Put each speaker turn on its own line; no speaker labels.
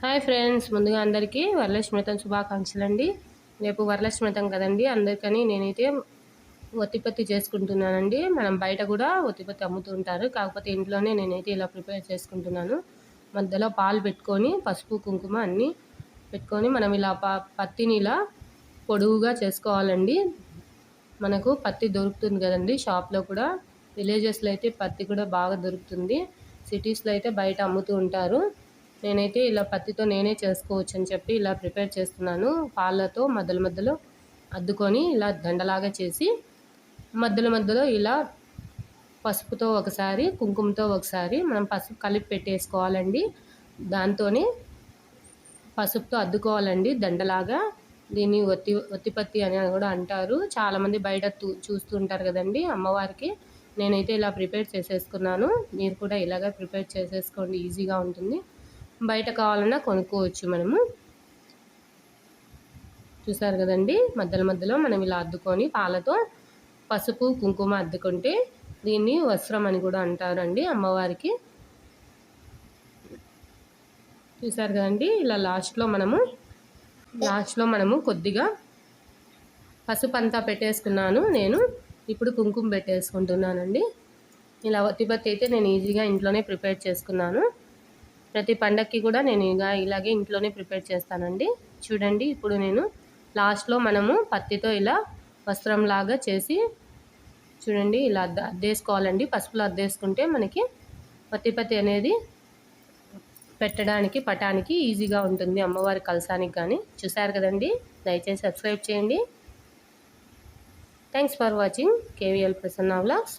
Hi friends, ముందుగా అందరికీ వరలక్ష్మి వ్రతం శుభాకాంక్షలు అండి. రేపు వరలక్ష్మి వ్రతం కదండి, అందరికని నేనైతే ఒత్తిపత్తి చేసుకుంటున్నానండి. మనం బయట కూడా ఒత్తిపత్తి అమ్ముతూ ఉంటారు, కాకపోతే ఇంట్లోనే నేనైతే ఇలా ప్రిపేర్ చేసుకుంటున్నాను. మధ్యలో పాలు పెట్టుకొని పసుపు కుంకుమ అన్నీ పెట్టుకొని మనం ఇలా పత్తిని ఇలా పొడువుగా చేసుకోవాలండి. మనకు పత్తి దొరుకుతుంది కదండి షాప్లో కూడా. విలేజెస్లో అయితే పత్తి కూడా బాగా దొరుకుతుంది, సిటీస్లో అయితే బయట అమ్ముతూ ఉంటారు. నేనైతే ఇలా పత్తితో నేనే చేసుకోవచ్చు అని చెప్పి ఇలా ప్రిపేర్ చేస్తున్నాను. పాలతో మధ్యలో అద్దుకొని ఇలా దండలాగా చేసి మధ్యలో ఇలా పసుపుతో ఒకసారి కుంకుమతో ఒకసారి మనం పసుపు కలిపి పెట్టేసుకోవాలండి. దాంతోనే పసుపుతో అద్దుకోవాలండి దండలాగా. దీన్ని ఒత్తిపత్తి అని కూడా అంటారు. చాలామంది బయట చూస్తూ ఉంటారు కదండి అమ్మవారికి. నేనైతే ఇలా ప్రిపేర్ చేసేసుకున్నాను. మీరు కూడా ఇలాగ ప్రిపేర్ చేసేసుకోండి, ఈజీగా ఉంటుంది. బయట కావాలన్నా కొనుక్కోవచ్చు మనము. చూసారు కదండి, మధ్యలో మనం ఇలా అద్దుకొని పాలతో పసుపు కుంకుమ అద్దుకుంటే దీన్ని వస్త్రం అని కూడా అంటారండి అమ్మవారికి. చూసారు కదండి, ఇలా లాస్ట్లో మనము కొద్దిగా పసుపు అంతా పెట్టేసుకున్నాను. నేను ఇప్పుడు కుంకుమ పెట్టేసుకుంటున్నానండి. ఇలా ఒత్తిపత్తి అయితే నేను ఈజీగా ఇంట్లోనే ప్రిపేర్ చేసుకున్నాను. ప్రతి పండక్కి కూడా నేను ఇలాగే ఇంట్లోనే ప్రిపేర్ చేస్తానండి. చూడండి, ఇప్పుడు నేను లాస్ట్లో మనము పత్తితో ఇలా వస్త్రంలాగా చేసి చూడండి ఇలా అద్దేసుకోవాలండి. పసుపులో అద్దేసుకుంటే మనకి ఒత్తిపత్తి అనేది పెట్టడానికి పటానికి ఈజీగా ఉంటుంది, అమ్మవారి కలసానికి కానీ. చూసారు కదండి, దయచేసి సబ్స్క్రైబ్ చేయండి. Thanks for watching KVL Prasanna vlogs.